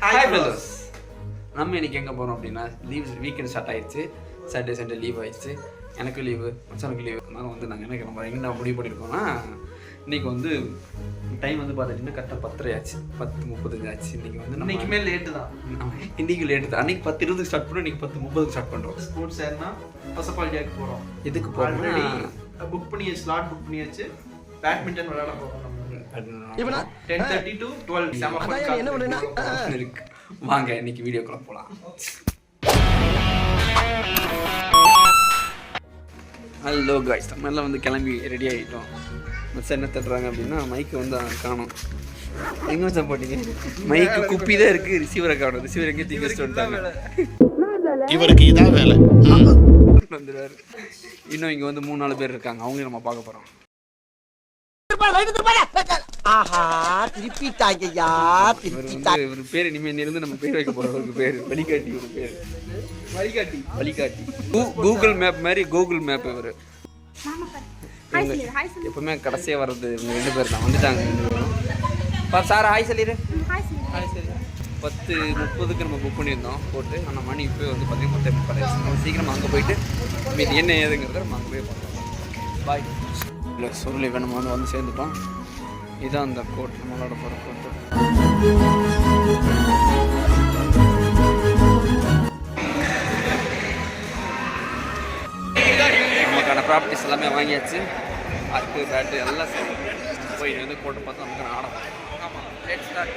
Hi brothers. நம்ம இன்னைக்கு எங்கே போகிறோம் அப்படின்னா வீக்கெண்ட் ஸ்டார்ட் ஆயிடுச்சு. சாட்டர்டே சண்டே லீவ் ஆயிடுச்சு. எனக்கு லீவு, மச்சானுக்கு லீவு. அதனால வந்து நாங்கள் என்ன நம்ம எங்கே முடிவு பண்ணியிருக்கோம்னா, இன்றைக்கி வந்து டைம் வந்து பார்த்துட்டிங்கன்னா கரெக்டாக 10:30 ஆச்சு, 10:35 ஆச்சு. இன்றைக்கி வந்து இன்றைக்குமே லேட்டு தான். இன்றைக்கி லேட்டு தான். அன்றைக்கி 10:20 ஸ்டார்ட் பண்ணோம், இன்றைக்கி 10:30 ஸ்டார்ட் பண்ணுறோம். ஸ்போர்ட்ஸ் ஏன்னா பசப்பாலிட்டியாவுக்கு போகிறோம். இதுக்கு போகிறோம், புக் பண்ணியாச்சு, ஸ்லாட் புக் பண்ணியாச்சு. பேட்மிண்டன் விளையாட போகிறோம். நம்ம 10:30 to 12 இருக்கு. வாங்க இன்னைக்கு வீடியோக்குள்ள போகலாம். ஹலோ காய்ஸ், நம்ம எல்லாம் வந்து கிளம்பி ரெடி ஆகிட்டோம். மச்சா என்ன தட்டுறாங்க அப்படின்னா, மைக்கு வந்து காணும். எங்கே வச்சா போட்டீங்க? மைக்கு குப்பி தான் இருக்குது, ரிசீவரை காணும். ரிசீவர் எங்கேயும் தூக்கி வச்சுட்டு வந்துட்டாங்க. இவருக்கு இதான் வேலை வந்துடுவார். இன்னும் இங்கே வந்து 3-4 பேர் இருக்காங்க, அவங்களையும் நம்ம பார்க்க போகிறோம். ஒரு பேர் இனிமேல் நம்ம பேர் வைக்க போறோம். ஒரு பேர் வழிகாட்டி, ஒரு பேர் வழிகாட்டி. கூகுள் மேப் மாதிரி கூகுள் மேப். இவரு எப்பவுமே கடைசியா வர்றது இவங்க 2 பேர் தான். வந்துட்டாங்க 2 பேரும். சார் ஹாய் சொல்லிடு. 10:30 நம்ம புக் பண்ணியிருந்தோம் போட்டு. ஆனால் மணி இப்போ வந்து 10:30 சீக்கிரம் அங்கே போயிட்டு மீது என்ன ஏதுங்கிறத நம்ம அங்கே போய் பார்க்கலாம். பாய். இல்லை சொல்லி நம்ம வந்து சேர்ந்துட்டோம். இதுதான் அந்த கோட், நம்மளோட போகிற கோட்டு. நமக்கான ப்ராப்பர்ட்டிஸ் எல்லாமே வாங்கியாச்சு. அக்கு பேட்டு எல்லாம் சரி. போய் வந்து கோட்டை பார்த்து நமக்கு நான் ஆடணும். ஆமாம், லெட்ஸ் ஸ்டார்ட்.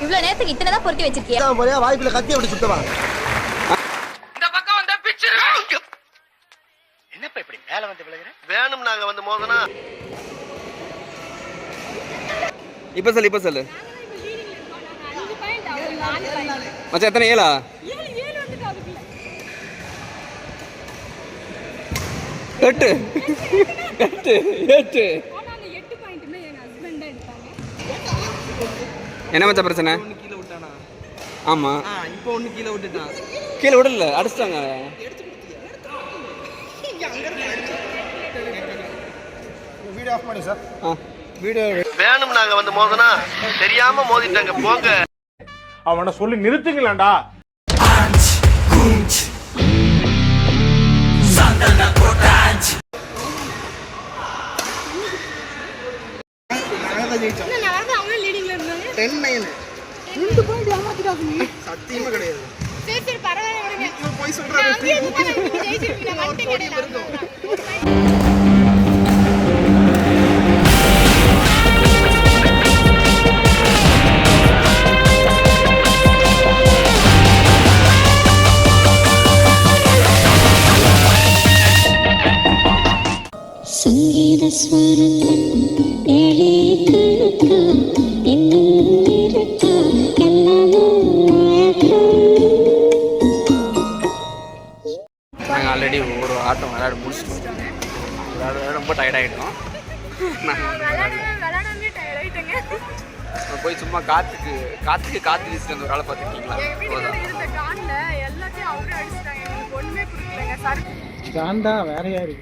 இவ்வளவு நேரத்துக்கு இத்தனை தான் பொறுக்கி வச்சிருக்கியா? வாய்ப்புல கத்தி அப்படி சுத்தவா? இந்த பக்கம் வந்தா பிச்சர். என்னப்பா இப்படி மேல வந்து விளையாடுற? வேணும் நாங்க வந்து மோதனா. இப்போ சொல்லு. மச்சான் எத்தனை 7? 8. என்ன மச்சா பிரச்சனை? கீழே விட்டானா? ஆமா, இப்போ ஒண்ணு கீழே விட்டுட்டான். கீழே விடல, அடிச்சிட்டாங்க. வீடியோ ஆஃப் பண்ணி சார். வீடியோ வேணும் நாங்க வந்து மோதனா. தெரியாம மோதிட்டாங்க போங்க. அவனை சொல்லி நிறுத்துங்களேன்டா. சத்தியமா கிடையாது. சரி பரவாயில்லை. போய் சொல்றாங்க. സംഗീത സ്വരങ്ങൾ நாங்கள் ஆல்ரெடி ஒரு ஆட்டம் விளையாட முடிச்சிட்டோம். ரொம்ப டயர்டாகிட்டோம். போய் சும்மா காற்று வீசிட்டு அந்த ஒரு ஆளை பார்த்துருக்கீங்களா? ஜான் தான் வேற யாரு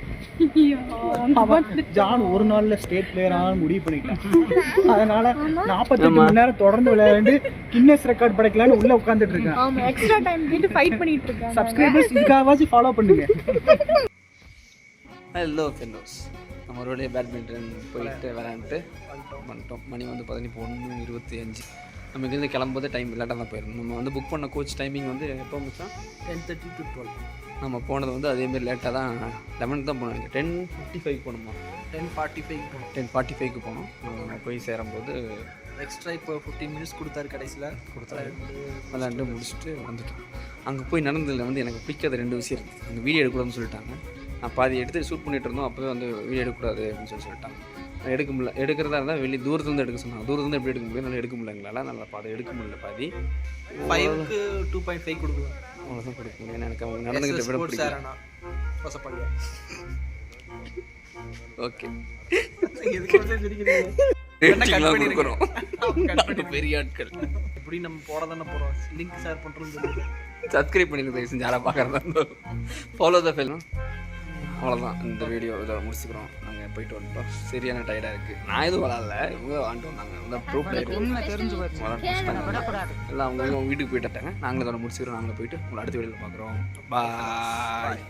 ஜான் ஒரு நாள்ல ஸ்டேட் பிளேயர் ஆனாலும் முடிவு பண்ணிட்டான். அதனால 48 மணி நேரம் தொடர்ந்து விளையாண்டு கின்னஸ் ரெக்கார்ட் படைக்கலான்னு உள்ள உட்கார்ந்துட்டு இருக்கேன். ஆமா எக்ஸ்ட்ரா டைம் கேட்டு ஃபைட் பண்ணிட்டு இருக்காங்க. சப்ஸ்கிரைபர்ஸ் இதுக்காகவாச்சும் ஃபாலோ பண்ணுங்க. ஹலோ ஃபெல்லோஸ், நம்ம ஒரு வழியாக பேட்மிண்டன் போயிட்டு விளையாண்டுட்டு வந்துட்டோம். மணி வந்து 11:25. நம்ம இங்கேருந்து கிளம்பும்போது டைம் லேட்டாக தான் போயிடணும். நம்ம வந்து புக் பண்ண கோச் டைமிங் வந்து எப்போ முடிச்சோம்? 10:30 to 12. நம்ம போனது வந்து அதேமாரி லேட்டாக தான் 11 தான் போனோம். 10:55 போகணுமா? 10:45 போனோம். நம்ம போய் சேரும்போது எக்ஸ்ட்ரா இப்போ 15 மினிட்ஸ் கொடுத்தாரு கடைசியில். விளையாண்டு முடிச்சுட்டு வந்துட்டோம். அங்கே போய் நடந்ததில் வந்து எனக்கு பிடிக்காத 2 விஷயம் இருக்குது. அங்கே வீடியோ எடுக்கக்கூடாதுன்னு சொல்லிட்டாங்க. நான் பாதி எடுத்து ஷூட் பண்ணிகிட்டு இருந்தோம். அப்போவே வந்து வீடியோ எடுக்கக்கூடாது அப்படின்னு சொல்லிட்டாங்க. எடுக்க முடியல. எடுக்கிறதா இருந்தால் வெளியே தூரத்துலேருந்து எடுக்க சொன்னாங்க. தூரத்துலேருந்து எப்படி எடுக்க முடியும்? நல்லா எடுக்க முடியல எங்களால். நல்லா பாதி எடுக்க முடியல. பாதி 5க்கு 2.5 கொடுக்கலாம். அவ்வளோதான் கொடுக்க முடியும். எனக்கு அவங்க நடந்துக்கிட்ட விட பிடிக்கும். ஓகே, பெரிய ஆட்கள் இப்படி நம்ம போட தானே போகிறோம். லிங்க் ஷேர் பண்ணுறோம். சப்ஸ்கிரைப் பண்ணிடுங்க. செஞ்சு யாராக பார்க்குறதா ஃபாலோ த ஃபெல். அவ்வளோதான், இந்த வீடியோ இதில் முடிச்சுக்கிறோம். நாங்கள் போயிட்டு வந்துட்டோம். சரியான டயர்டாக இருக்குது. நான் எதுவும் விளாட்ல, இவங்க வாங்கிட்டு வந்தாங்க. இந்த ப்ரூஃப் எல்லாம் அவங்க வீட்டுக்கு போயிட்டாங்க. நாங்களும் இதோட முடிச்சுக்கிறோம். நாங்கள் போயிட்டு உங்களை அடுத்த வீடியோவில் பார்க்குறோம். பாய்.